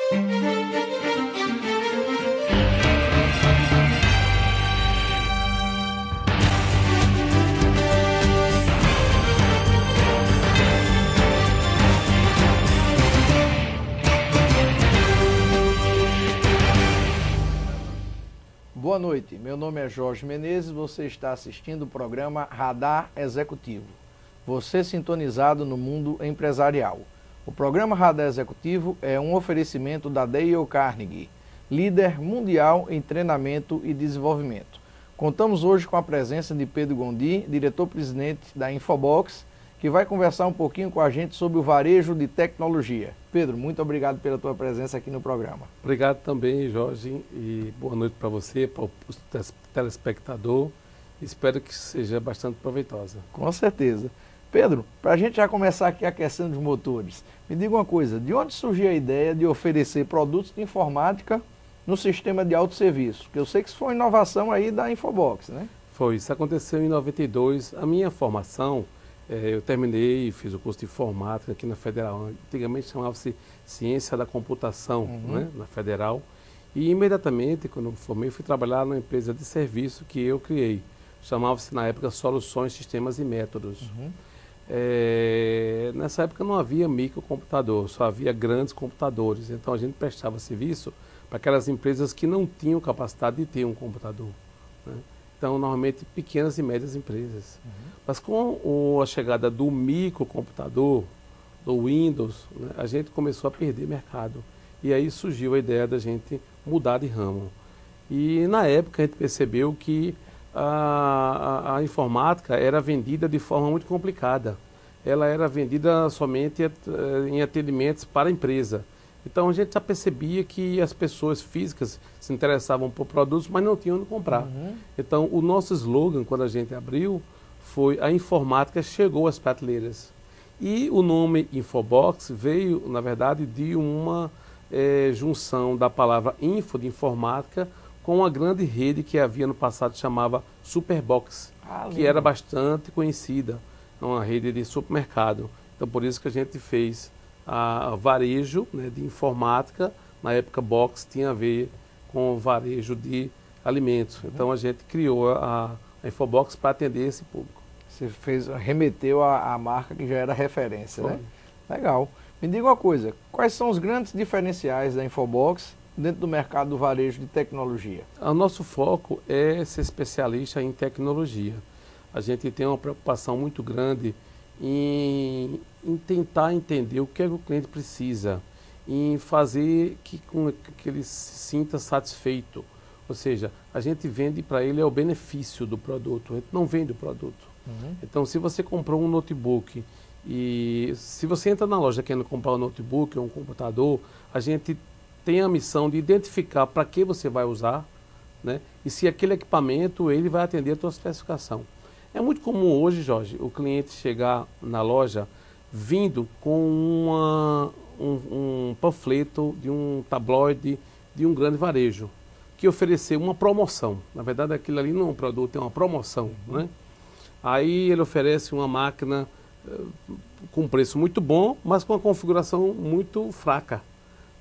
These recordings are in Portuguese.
Boa noite, meu nome é Jorge Menezes, você está assistindo o programa Radar Executivo. Você sintonizado no mundo empresarial. O programa Radar Executivo é um oferecimento da Dale Carnegie, líder mundial em treinamento e desenvolvimento. Contamos hoje com a presença de Pedro Gondi, diretor-presidente da Infobox, que vai conversar um pouquinho com a gente sobre o varejo de tecnologia. Pedro, muito obrigado pela tua presença aqui no programa. Obrigado também, Jorge, e boa noite para você, para o telespectador. Espero que seja bastante proveitosa. Com certeza. Pedro, para a gente já começar aqui a questão dos motores, me diga uma coisa, de onde surgiu a ideia de oferecer produtos de informática no sistema de autosserviço? Que eu sei que isso foi uma inovação aí da Infobox, né? Foi, isso aconteceu em 92. A minha formação, eu terminei e fiz o curso de informática aqui na Federal. Antigamente chamava-se Ciência da Computação, né, na Federal. E imediatamente, quando eu me formei, fui trabalhar numa empresa de serviço que eu criei. Chamava-se na época Soluções, Sistemas e Métodos. Nessa época não havia microcomputador, só havia grandes computadores. Então a gente prestava serviço para aquelas empresas que não tinham capacidade de ter um computador, né? Então, normalmente, pequenas e médias empresas. Mas com a chegada do microcomputador, do Windows, né, a gente começou a perder mercado. E aí surgiu a ideia da gente mudar de ramo. E na época a gente percebeu que a informática era vendida de forma muito complicada. Ela era vendida somente em atendimentos para a empresa. Então a gente já percebia que as pessoas físicas se interessavam por produtos, mas não tinham onde comprar. Então o nosso slogan, quando a gente abriu, foi: a informática chegou às prateleiras. E o nome Infobox veio, na verdade, de uma junção da palavra info, de informática, com uma grande rede que havia no passado, chamava Superbox, que era bastante conhecida, uma rede de supermercado. Então por isso que a gente fez a varejo, né, de informática. Na época Box tinha a ver com o varejo de alimentos. Então a gente criou a Infobox para atender esse público. Você remeteu a marca que já era referência, né? Legal. Me diga uma coisa, quais são os grandes diferenciais da Infobox dentro do mercado do varejo de tecnologia? O nosso foco é ser especialista em tecnologia. A gente tem uma preocupação muito grande em tentar entender o que é que o cliente precisa, em fazer com que ele se sinta satisfeito. Ou seja, a gente vende para ele o benefício do produto, a gente não vende o produto. Então, se você comprou um notebook e se você entra na loja querendo comprar um notebook ou um computador, a gente tem a missão de identificar para que você vai usar, né? E se aquele equipamento ele vai atender a sua especificação. É muito comum hoje, Jorge, o cliente chegar na loja vindo com um panfleto de um tabloide de um grande varejo, que ofereceu uma promoção. Na verdade, aquilo ali não é um produto, é uma promoção, né? Aí ele oferece uma máquina com preço muito bom, mas com uma configuração muito fraca,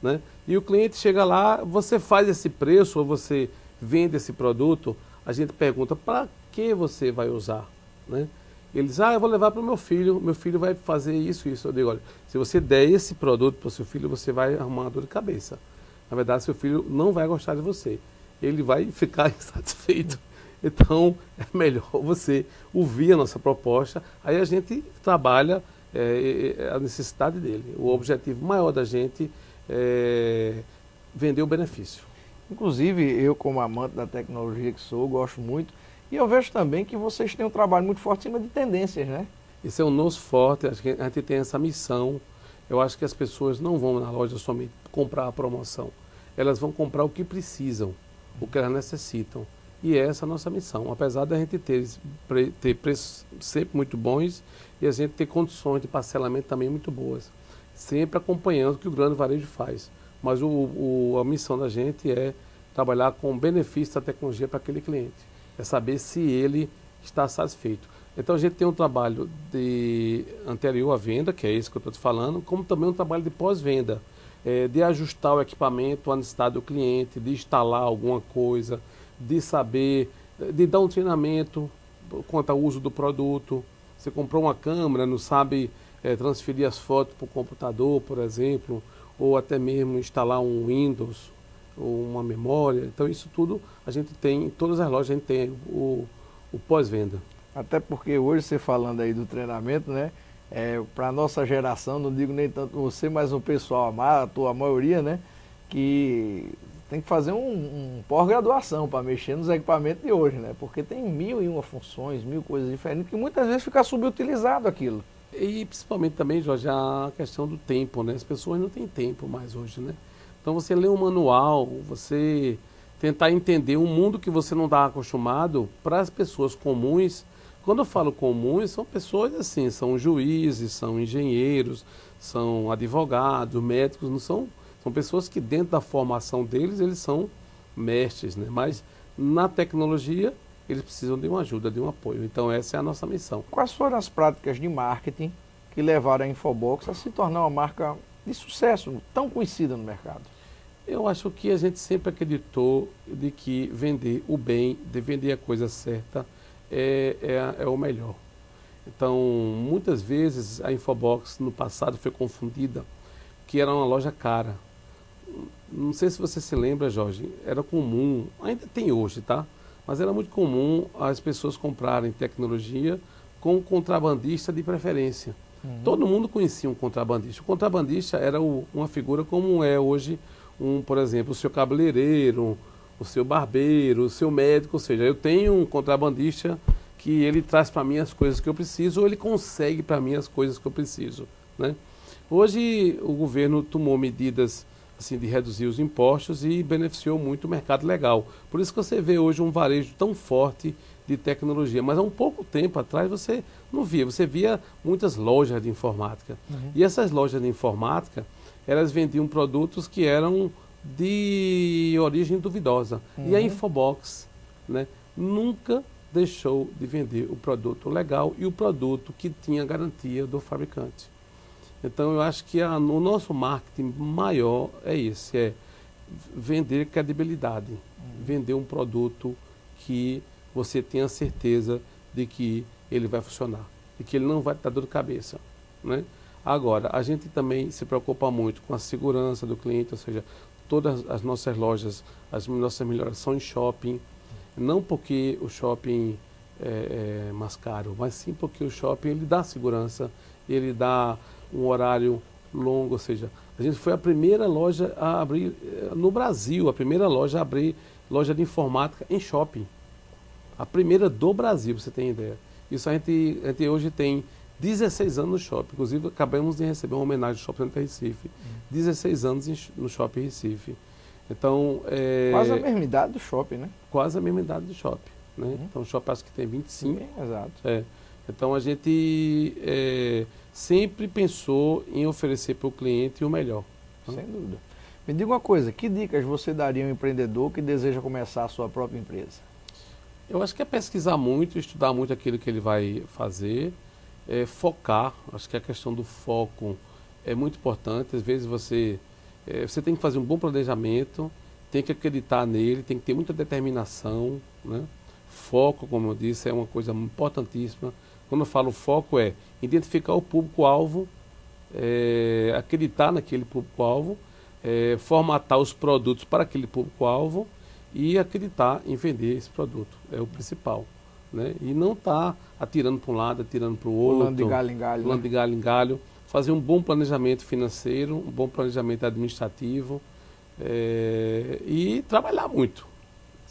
né? E o cliente chega lá, você faz esse preço ou você vende esse produto, a gente pergunta: para que você vai usar, né? Ele diz: eu vou levar para o meu filho vai fazer isso, isso. Eu digo: olha, se você der esse produto para o seu filho, você vai arrumar uma dor de cabeça. Na verdade, seu filho não vai gostar de você, ele vai ficar insatisfeito. Então, é melhor você ouvir a nossa proposta, aí a gente trabalha a necessidade dele. O objetivo maior da gente é vender o benefício. Inclusive, eu como amante da tecnologia que sou, gosto muito, e eu vejo também que vocês têm um trabalho muito forte em cima de tendências, né? Esse é o nosso forte, a gente tem essa missão. Eu acho que as pessoas não vão na loja somente comprar a promoção, elas vão comprar o que precisam, o que elas necessitam. E essa é a nossa missão, apesar da gente ter preços sempre muito bons e a gente ter condições de parcelamento também muito boas, sempre acompanhando o que o grande varejo faz. Mas a missão da gente é trabalhar com o benefício da tecnologia para aquele cliente, é saber se ele está satisfeito. Então a gente tem um trabalho anterior à venda, que é isso que eu estou te falando, como também um trabalho de pós-venda. de ajustar o equipamento à necessidade do cliente, de instalar alguma coisa, de saber, de dar um treinamento quanto ao uso do produto. Você comprou uma câmera, não sabe transferir as fotos para o computador, por exemplo, ou até mesmo instalar um Windows ou uma memória. Então isso tudo a gente tem, em todas as lojas a gente tem o pós-venda. Até porque hoje você falando aí do treinamento, né? Para a nossa geração, não digo nem tanto você, mas o pessoal, a maioria, né? Que tem que fazer um pós-graduação para mexer nos equipamentos de hoje, né? Porque tem 1001 funções, 1000 coisas diferentes, que muitas vezes fica subutilizado aquilo. E principalmente também, Jorge, a questão do tempo, né? As pessoas não têm tempo mais hoje, né? Então você lê um manual, você tentar entender um mundo que você não está acostumado, para as pessoas comuns. Quando eu falo comuns, são pessoas assim, são juízes, são engenheiros, são advogados, médicos, não são, são pessoas que dentro da formação deles, eles são mestres, né? Mas na tecnologia, eles precisam de uma ajuda, de um apoio. Então essa é a nossa missão. Quais foram as práticas de marketing que levaram a Infobox a se tornar uma marca de sucesso, tão conhecida no mercado? Eu acho que a gente sempre acreditou de que vender o bem, de vender a coisa certa, é o melhor. Então, muitas vezes a Infobox no passado foi confundida que era uma loja cara. Não sei se você se lembra, Jorge, era comum, ainda tem hoje, tá? Mas era muito comum as pessoas comprarem tecnologia com um contrabandista de preferência. Todo mundo conhecia um contrabandista. O contrabandista era uma figura como é hoje, por exemplo, o seu cabeleireiro, o seu barbeiro, o seu médico. Ou seja, eu tenho um contrabandista que ele traz para mim as coisas que eu preciso, ou ele consegue para mim as coisas que eu preciso, né? Hoje o governo tomou medidas assim, de reduzir os impostos e beneficiou muito o mercado legal. Por isso que você vê hoje um varejo tão forte de tecnologia. Mas há um pouco tempo atrás você não via. Você via muitas lojas de informática. E essas lojas de informática, elas vendiam produtos que eram de origem duvidosa. E a Infobox, né, nunca deixou de vender o produto legal e o produto que tinha garantia do fabricante. Então eu acho que o nosso marketing maior é esse, é vender credibilidade, vender um produto que você tenha certeza de que ele vai funcionar, de que ele não vai dar dor de cabeça, né? Agora, a gente também se preocupa muito com a segurança do cliente, ou seja, todas as nossas lojas, as nossas melhorias são em shopping, não porque o shopping é mais caro, mas sim porque o shopping ele dá segurança, ele dá um horário longo, ou seja, a gente foi a primeira loja a abrir no Brasil, a primeira loja a abrir loja de informática em shopping. A primeira do Brasil, para você ter ideia. Isso a gente hoje tem 16 anos no shopping. Inclusive, acabamos de receber uma homenagem do Shopping Center Recife. 16 anos no Shopping Recife. Então, quase a mesma idade do shopping, né? Quase a mesma idade do shopping, né? Então, o shopping acho que tem 25. Sim, exato. Então, a gente sempre pensou em oferecer para o cliente o melhor. Sem dúvida. Me diga uma coisa, que dicas você daria a um empreendedor que deseja começar a sua própria empresa? Eu acho que é pesquisar muito, estudar muito aquilo que ele vai fazer, focar. Acho que a questão do foco é muito importante. Às vezes você tem que fazer um bom planejamento, tem que acreditar nele, tem que ter muita determinação, né? Foco, como eu disse, é uma coisa importantíssima. Quando eu falo foco é identificar o público-alvo, acreditar naquele público-alvo, formatar os produtos para aquele público-alvo e acreditar em vender esse produto. É o principal, né? E não estar atirando para um lado, atirando para o outro. Pulando de galho em galho. Pulando de galho em galho. Fazer um bom planejamento financeiro, um bom planejamento administrativo e trabalhar muito.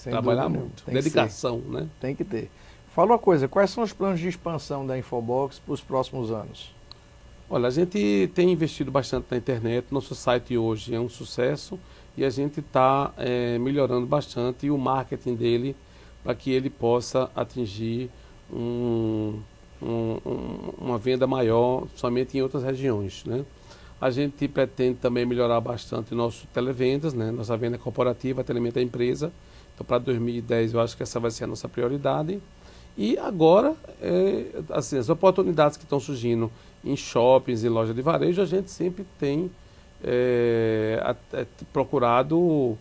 Trabalhar muito. Dedicação, né? Tem que ter. Fala uma coisa, quais são os planos de expansão da Infobox para os próximos anos? Olha, a gente tem investido bastante na internet, nosso site hoje é um sucesso e a gente está melhorando bastante o marketing dele para que ele possa atingir uma venda maior somente em outras regiões, né? A gente pretende também melhorar bastante nosso televendas, né? Nossa venda corporativa, atendimento à empresa. Então, para 2010, eu acho que essa vai ser a nossa prioridade. E agora, assim, as oportunidades que estão surgindo em shoppings e lojas de varejo, a gente sempre tem procurado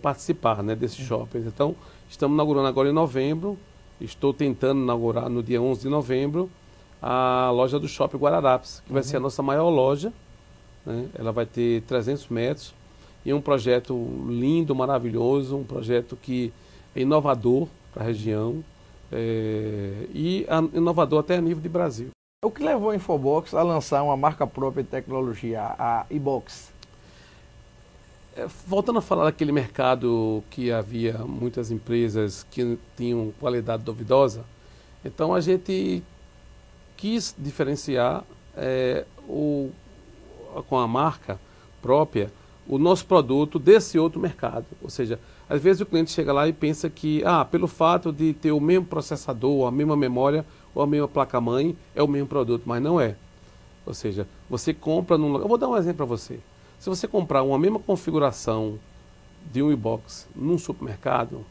participar, né, desses shoppings. Então, estamos inaugurando agora em novembro, estou tentando inaugurar no dia 11 de novembro a loja do Shopping Guararapes, que vai ser a nossa maior loja, né? Ela vai ter 300 metros e é um projeto lindo, maravilhoso, um projeto que é inovador para a região inovador até a nível de Brasil. O que levou a Infobox a lançar uma marca própria de tecnologia, a iBox? Voltando a falar daquele mercado que havia muitas empresas que tinham qualidade duvidosa, então a gente quis diferenciar com a marca própria o nosso produto desse outro mercado. Ou seja, às vezes o cliente chega lá e pensa que, pelo fato de ter o mesmo processador, a mesma memória ou a mesma placa-mãe, é o mesmo produto, mas não é. Ou seja, você compra num lugar... Eu vou dar um exemplo para você. Se você comprar uma mesma configuração de um iBox num supermercado,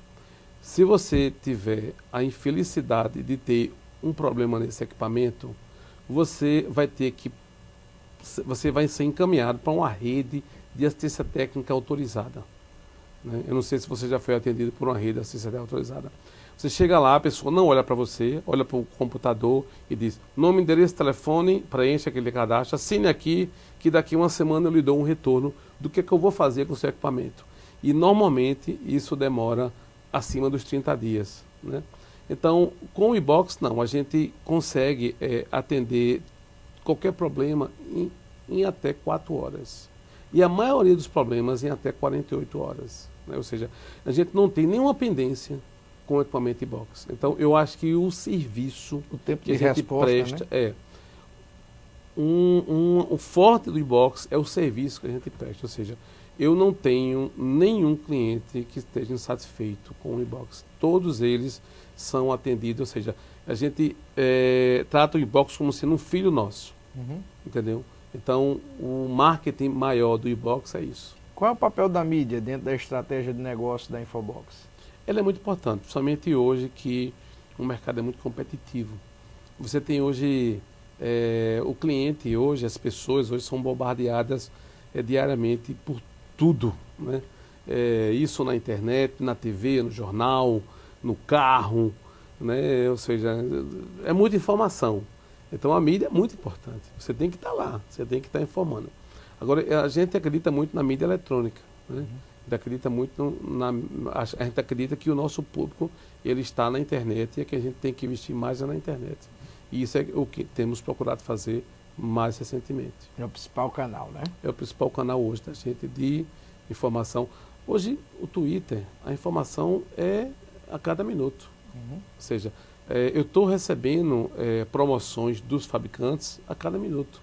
se você tiver a infelicidade de ter um problema nesse equipamento, você vai ser encaminhado para uma rede de assistência técnica autorizada, né? Eu não sei se você já foi atendido por uma rede de assistência técnica autorizada. Você chega lá, a pessoa não olha para você, olha para o computador e diz: nome, endereço, telefone, preenche aquele cadastro, assine aqui, que daqui uma semana eu lhe dou um retorno do que eu vou fazer com o seu equipamento. E normalmente isso demora acima dos 30 dias, né? Então, com o iBox, não, a gente consegue atender qualquer problema em até 4 horas. E a maioria dos problemas em até 48 horas. Né? Ou seja, a gente não tem nenhuma pendência com o equipamento iBox. Então, eu acho que o serviço o tempo que de a gente resposta, presta, né? O forte do iBox é o serviço que a gente presta. Ou seja, eu não tenho nenhum cliente que esteja insatisfeito com o iBox. Todos eles são atendidos, ou seja, a gente trata o iBox como sendo um filho nosso, entendeu? Então, o marketing maior do iBox é isso. Qual é o papel da mídia dentro da estratégia de negócio da Infobox? Ela é muito importante, principalmente hoje que o mercado é muito competitivo. Você tem hoje, o cliente hoje, as pessoas hoje são bombardeadas diariamente por tudo, né? Isso na internet, na TV, no jornal, no carro, né? Ou seja, é muita informação. Então a mídia é muito importante. Você tem que estar lá, você tem que estar informando. Agora, a gente acredita muito na mídia eletrônica, né? A gente acredita muito a gente acredita que o nosso público ele está na internet e é que a gente tem que investir mais na internet. E isso é o que temos procurado fazer mais recentemente. É o principal canal, né? É o principal canal hoje da gente de informação. Hoje, o Twitter, a informação é a cada minuto. Ou seja, eu estou recebendo promoções dos fabricantes a cada minuto.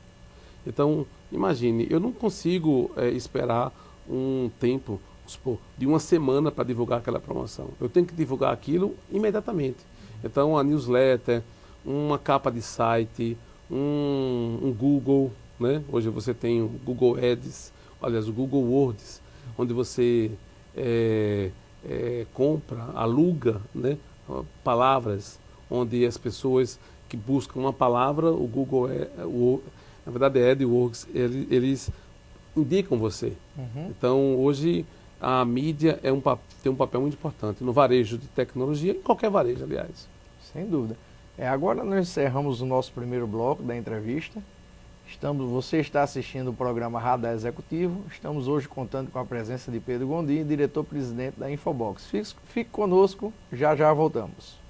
Então, imagine, eu não consigo esperar um tempo, vamos supor, de uma semana para divulgar aquela promoção. Eu tenho que divulgar aquilo imediatamente. Então, a newsletter, uma capa de site, um Google, né? Hoje você tem o Google Ads, aliás, o Google Words, onde você compra, aluga, né, palavras, onde as pessoas que buscam uma palavra, o Google, na verdade é AdWords, eles indicam você. Então, hoje, a mídia tem um papel muito importante no varejo de tecnologia, em qualquer varejo, aliás. Sem dúvida. Agora nós encerramos o nosso primeiro bloco da entrevista. Você está assistindo o programa Radar Executivo. Estamos hoje contando com a presença de Pedro Gondim, diretor-presidente da Infobox. Fique conosco, já já voltamos.